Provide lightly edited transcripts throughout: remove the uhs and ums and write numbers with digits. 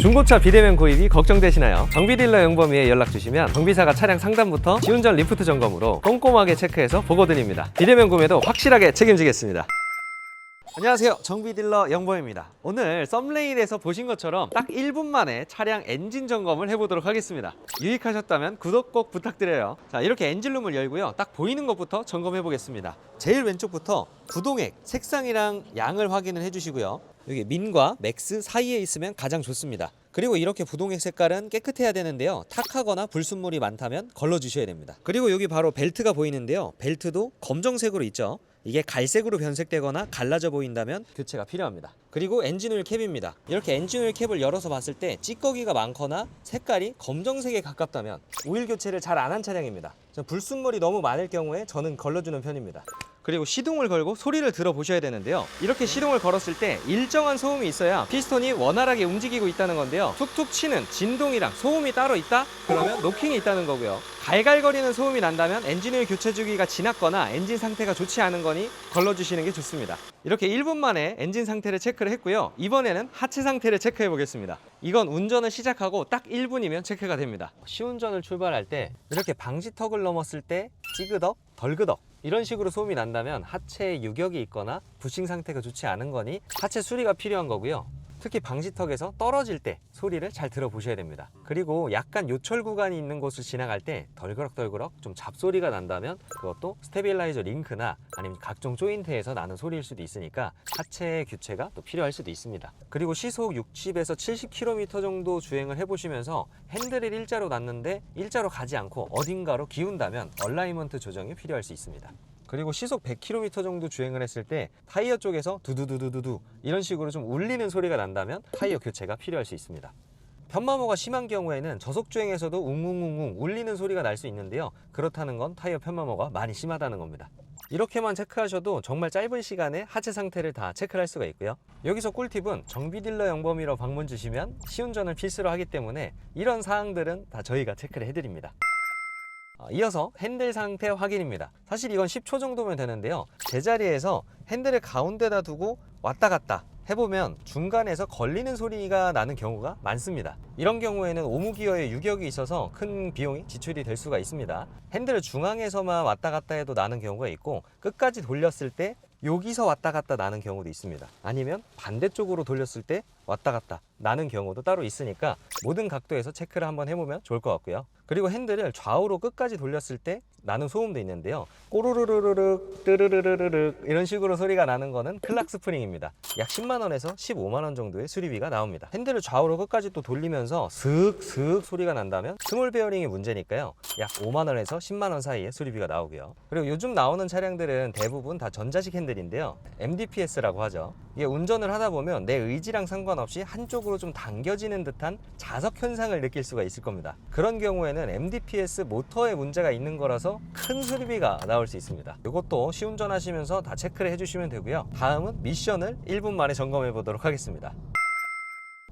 중고차 비대면 구입이 걱정되시나요? 정비딜러 영범이에 연락 주시면 정비사가 차량 상담부터 시운전 리프트 점검으로 꼼꼼하게 체크해서 보고 드립니다. 비대면 구매도 확실하게 책임지겠습니다. 안녕하세요, 정비딜러 영범입니다. 오늘 썸네일에서 보신 것처럼 딱 1분 만에 차량 엔진 점검을 해보도록 하겠습니다. 유익하셨다면 구독 꼭 부탁드려요. 자, 이렇게 엔진룸을 열고요, 딱 보이는 것부터 점검해 보겠습니다. 제일 왼쪽부터 구동액, 색상이랑 양을 확인을 해주시고요. 여기 민과 맥스 사이에 있으면 가장 좋습니다. 그리고 이렇게 부동액 색깔은 깨끗해야 되는데요, 탁하거나 불순물이 많다면 걸러주셔야 됩니다. 그리고 여기 바로 벨트가 보이는데요, 벨트도 검정색으로 있죠. 이게 갈색으로 변색되거나 갈라져 보인다면 교체가 필요합니다. 그리고 엔진오일 캡입니다. 이렇게 엔진오일 캡을 열어서 봤을 때 찌꺼기가 많거나 색깔이 검정색에 가깝다면 오일 교체를 잘 안 한 차량입니다. 불순물이 너무 많을 경우에 저는 걸러주는 편입니다. 그리고 시동을 걸고 소리를 들어보셔야 되는데요, 이렇게 시동을 걸었을 때 일정한 소음이 있어야 피스톤이 원활하게 움직이고 있다는 건데요, 툭툭 치는 진동이랑 소음이 따로 있다? 그러면 노킹이 있다는 거고요. 갈갈거리는 소음이 난다면 엔진오일 교체 주기가 지났거나 엔진 상태가 좋지 않은 거니 걸러주시는 게 좋습니다. 이렇게 1분 만에 엔진 상태를 체크를 했고요, 이번에는 하체 상태를 체크해 보겠습니다. 이건 운전을 시작하고 딱 1분이면 체크가 됩니다. 시운전을 출발할 때 이렇게 방지턱을 넘었을 때 찌그덕, 덜그덕 이런 식으로 소음이 난다면 하체에 유격이 있거나 부싱 상태가 좋지 않은 거니 하체 수리가 필요한 거고요. 특히 방지턱에서 떨어질 때 소리를 잘 들어보셔야 됩니다. 그리고 약간 요철 구간이 있는 곳을 지나갈 때 덜그럭덜그럭 좀 잡소리가 난다면 그것도 스테빌라이저 링크나 아니면 각종 조인트에서 나는 소리일 수도 있으니까 하체 교체가 또 필요할 수도 있습니다. 그리고 시속 60에서 70km 정도 주행을 해보시면서 핸들을 일자로 놨는데 일자로 가지 않고 어딘가로 기운다면 얼라이먼트 조정이 필요할 수 있습니다. 그리고 시속 100km 정도 주행을 했을 때 타이어 쪽에서 두두두두두 이런 식으로 좀 울리는 소리가 난다면 타이어 교체가 필요할 수 있습니다. 편마모가 심한 경우에는 저속 주행에서도 웅웅웅웅 울리는 소리가 날 수 있는데요, 그렇다는 건 타이어 편마모가 많이 심하다는 겁니다. 이렇게만 체크하셔도 정말 짧은 시간에 하체 상태를 다 체크를 할 수가 있고요. 여기서 꿀팁은 정비딜러 영범이로 방문 주시면 시운전을 필수로 하기 때문에 이런 사항들은 다 저희가 체크를 해드립니다. 이어서 핸들 상태 확인입니다. 사실 이건 10초 정도면 되는데요, 제자리에서 핸들을 가운데다 두고 왔다 갔다 해보면 중간에서 걸리는 소리가 나는 경우가 많습니다. 이런 경우에는 오무기어에 유격이 있어서 큰 비용이 지출이 될 수가 있습니다. 핸들을 중앙에서만 왔다 갔다 해도 나는 경우가 있고, 끝까지 돌렸을 때 여기서 왔다 갔다 나는 경우도 있습니다. 아니면 반대쪽으로 돌렸을 때 왔다 갔다 나는 경우도 따로 있으니까 모든 각도에서 체크를 한번 해보면 좋을 것 같고요. 그리고 핸들을 좌우로 끝까지 돌렸을 때 나는 소음도 있는데요, 꼬르르르르륵 뜨르르르륵 이런 식으로 소리가 나는 거는 클락 스프링입니다. 약 10만원에서 15만원 정도의 수리비가 나옵니다. 핸들을 좌우로 끝까지 또 돌리면서 슥슥 소리가 난다면 스몰 베어링이 문제니까요, 약 5만원에서 10만원 사이의 수리비가 나오고요. 그리고 요즘 나오는 차량들은 대부분 다 전자식 핸들인데요, MDPS라고 하죠. 이게 운전을 하다 보면 내 의지랑 상관없이 한쪽으로 좀 당겨지는 듯한 자석 현상을 느낄 수가 있을 겁니다. 그런 경우에는 MDPS 모터에 문제가 있는 거라서 큰 수리비가 나올 수 있습니다. 이것도 시운전 하시면서 다 체크를 해주시면 되고요. 다음은 미션을 1분 만에 점검해 보도록 하겠습니다.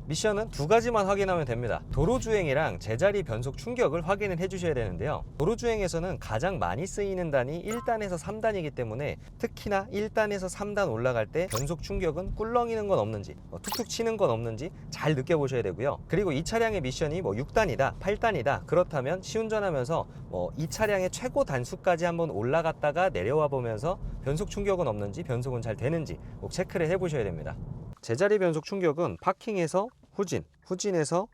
미션은 두 가지만 확인하면 됩니다. 도로주행이랑 제자리 변속 충격을 확인을 해주셔야 되는데요, 도로주행에서는 가장 많이 쓰이는 단이 1단에서 3단이기 때문에 특히나 1단에서 3단 올라갈 때 변속 충격은 꿀렁이는 건 없는지 툭툭 치는 건 없는지 잘 느껴보셔야 되고요. 그리고 이 차량의 미션이 6단이다 8단이다 그렇다면 시운전하면서 이 차량의 최고 단수까지 한번 올라갔다가 내려와 보면서 변속 충격은 없는지 변속은 잘 되는지 꼭 체크를 해보셔야 됩니다. 제자리 변속 충격은 파킹에서 후진, 후진에서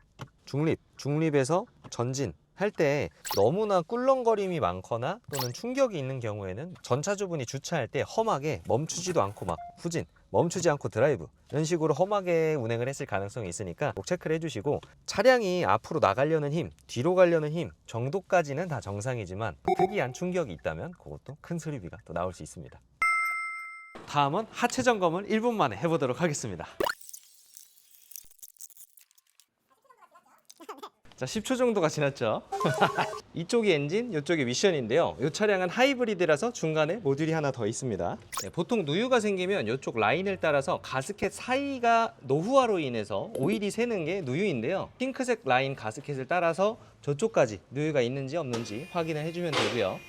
중립, 중립에서 전진 할 때 너무나 꿀렁거림이 많거나 또는 충격이 있는 경우에는 전차주분이 주차할 때 험하게 멈추지도 않고 막 후진, 멈추지 않고 드라이브 이런 식으로 험하게 운행을 했을 가능성이 있으니까 꼭 체크를 해주시고, 차량이 앞으로 나가려는 힘, 뒤로 가려는 힘 정도까지는 다 정상이지만 특이한 충격이 있다면 그것도 큰 수리비가 또 나올 수 있습니다. 다음은 하체 점검을 1분 만에 해보도록 하겠습니다. 자, 10초 정도가 지났죠. 이쪽이 엔진, 이쪽이 미션인데요, 이 차량은 하이브리드라서 중간에 모듈이 하나 더 있습니다. 네, 보통 누유가 생기면 이쪽 라인을 따라서 가스켓 사이가 노후화로 인해서 오일이 새는 게 누유인데요, 핑크색 라인 가스켓을 따라서 저쪽까지 누유가 있는지 없는지 확인을 해주면 되고요.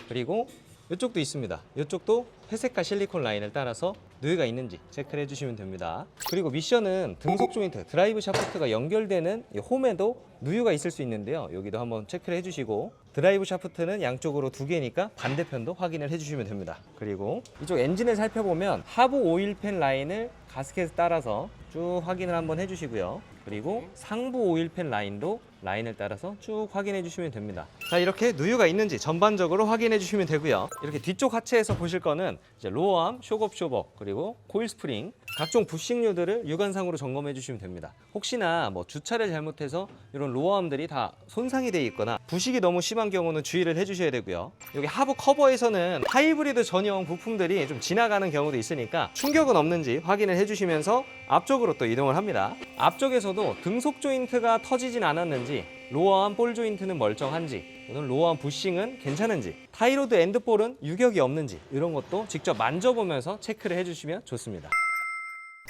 그리고 이쪽도 있습니다. 이쪽도 회색깔 실리콘 라인을 따라서 누유가 있는지 체크를 해주시면 됩니다. 그리고 미션은 등속 조인트, 드라이브 샤프트가 연결되는 이 홈에도 누유가 있을 수 있는데요. 여기도 한번 체크를 해주시고, 드라이브 샤프트는 양쪽으로 2개니까 반대편도 확인을 해주시면 됩니다. 그리고 이쪽 엔진을 살펴보면 하부 오일팬 라인을 가스켓에 따라서 쭉 확인을 한번 해주시고요. 그리고 상부 오일팬 라인도 라인을 따라서 쭉 확인해 주시면 됩니다. 자, 이렇게 누유가 있는지 전반적으로 확인해 주시면 되고요. 이렇게 뒤쪽 하체에서 보실 거는 이제 로어암, 쇼업 쇼버, 그리고 코일 스프링, 각종 부식류들을 육안상으로 점검해 주시면 됩니다. 혹시나 뭐 주차를 잘못해서 이런 로어암들이 다 손상이 되어 있거나 부식이 너무 심한 경우는 주의를 해 주셔야 되고요. 여기 하부 커버에서는 하이브리드 전용 부품들이 좀 지나가는 경우도 있으니까 충격은 없는지 확인을 해 주시면서 앞쪽으로 또 이동을 합니다. 앞쪽에서도 등속 조인트가 터지진 않았는지, 로어암 볼 조인트는 멀쩡한지, 오늘 로어암 부싱은 괜찮은지, 타이로드 엔드볼은 유격이 없는지, 이런 것도 직접 만져보면서 체크를 해주시면 좋습니다.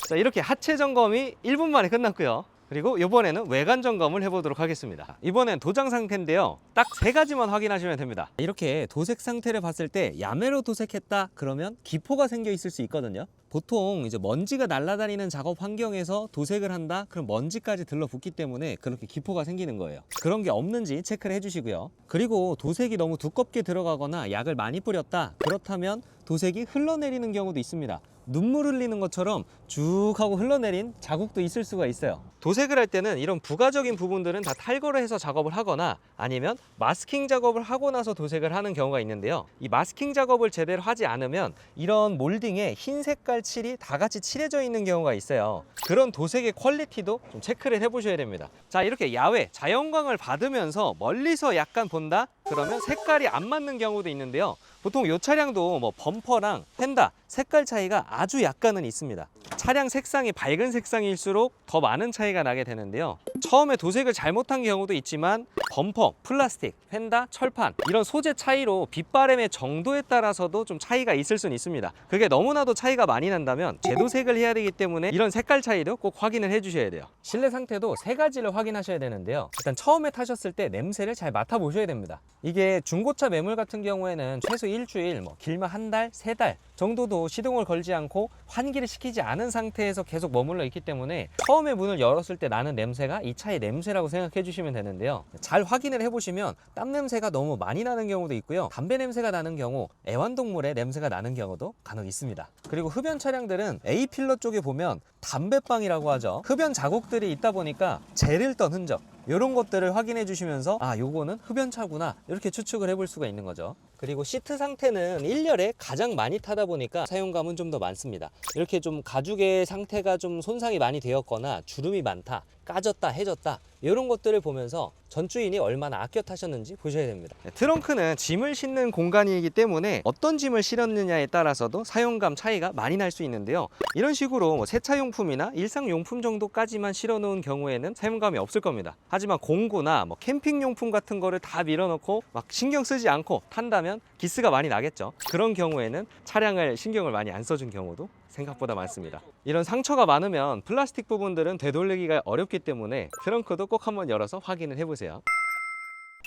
자, 이렇게 하체 점검이 1분 만에 끝났고요. 그리고 이번에는 외관 점검을 해보도록 하겠습니다. 이번엔 도장 상태인데요, 딱 3가지만 확인하시면 됩니다. 이렇게 도색 상태를 봤을 때 야매로 도색했다 그러면 기포가 생겨 있을 수 있거든요. 보통 이제 먼지가 날아다니는 작업 환경에서 도색을 한다 그럼 먼지까지 들러붙기 때문에 그렇게 기포가 생기는 거예요. 그런 게 없는지 체크를 해주시고요. 그리고 도색이 너무 두껍게 들어가거나 약을 많이 뿌렸다 그렇다면 도색이 흘러내리는 경우도 있습니다. 눈물 흘리는 것처럼 쭉 하고 흘러내린 자국도 있을 수가 있어요. 도색을 할 때는 이런 부가적인 부분들은 다 탈거를 해서 작업을 하거나 아니면 마스킹 작업을 하고 나서 도색을 하는 경우가 있는데요, 이 마스킹 작업을 제대로 하지 않으면 이런 몰딩에 흰 색깔 칠이 다 같이 칠해져 있는 경우가 있어요. 그런 도색의 퀄리티도 좀 체크를 해보셔야 됩니다. 자, 이렇게 야외 자연광을 받으면서 멀리서 약간 본다 그러면 색깔이 안 맞는 경우도 있는데요, 보통 이 차량도 뭐 범퍼랑 펜다 색깔 차이가 아주 약간은 있습니다. 차량 색상이 밝은 색상일수록 더 많은 차이가 나게 되는데요, 처음에 도색을 잘못한 경우도 있지만 범퍼, 플라스틱, 펜다, 철판 이런 소재 차이로 빛바람의 정도에 따라서도 좀 차이가 있을 수는 있습니다. 그게 너무나도 차이가 많이 난다면 재도색을 해야 되기 때문에 이런 색깔 차이도 꼭 확인을 해 주셔야 돼요. 실내 상태도 3가지를 확인하셔야 되는데요, 일단 처음에 타셨을 때 냄새를 잘 맡아 보셔야 됩니다. 이게 중고차 매물 같은 경우에는 최소 일주일, 뭐 길면 한 달, 3달 정도도 시동을 걸지 않고 환기를 시키지 않은 상태에서 계속 머물러 있기 때문에 처음에 문을 열었을 때 나는 냄새가 이 차의 냄새라고 생각해 주시면 되는데요, 잘 확인을 해보시면 땀 냄새가 너무 많이 나는 경우도 있고요, 담배 냄새가 나는 경우, 애완동물의 냄새가 나는 경우도 간혹 있습니다. 그리고 흡연 차량들은 A필러 쪽에 보면 담배빵이라고 하죠. 흡연 자국들이 있다 보니까 젤을 떤 흔적, 이런 것들을 확인해 주시면서 아, 요거는 흡연차구나 이렇게 추측을 해볼 수가 있는 거죠. 그리고 시트 상태는 1열에 가장 많이 타다 보니까 사용감은 좀 더 많습니다. 이렇게 좀 가죽의 상태가 좀 손상이 많이 되었거나 주름이 많다, 까졌다, 해졌다 이런 것들을 보면서 전주인이 얼마나 아껴 타셨는지 보셔야 됩니다. 트렁크는 짐을 싣는 공간이기 때문에 어떤 짐을 실었느냐에 따라서도 사용감 차이가 많이 날 수 있는데요, 이런 식으로 뭐 세차용품이나 일상용품 정도까지만 실어 놓은 경우에는 사용감이 없을 겁니다. 하지만 공구나 뭐 캠핑용품 같은 거를 다 밀어넣고 막 신경 쓰지 않고 탄다면 기스가 많이 나겠죠. 그런 경우에는 차량을 신경을 많이 안 써준 경우도 생각보다 많습니다. 이런 상처가 많으면 플라스틱 부분들은 되돌리기가 어렵기 때문에 트렁크도 꼭 한번 열어서 확인을 해보세요.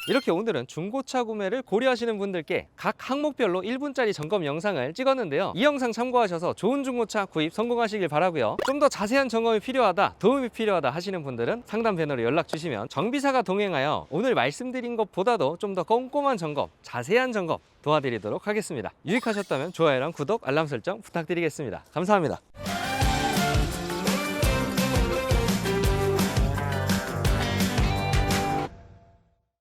이렇게 오늘은 중고차 구매를 고려하시는 분들께 각 항목별로 1분짜리 점검 영상을 찍었는데요, 이 영상 참고하셔서 좋은 중고차 구입 성공하시길 바라고요. 좀 더 자세한 점검이 필요하다, 도움이 필요하다 하시는 분들은 상담 배너로 연락 주시면 정비사가 동행하여 오늘 말씀드린 것보다도 좀 더 꼼꼼한 점검, 자세한 점검 도와드리도록 하겠습니다. 유익하셨다면 좋아요랑 구독, 알람 설정 부탁드리겠습니다. 감사합니다.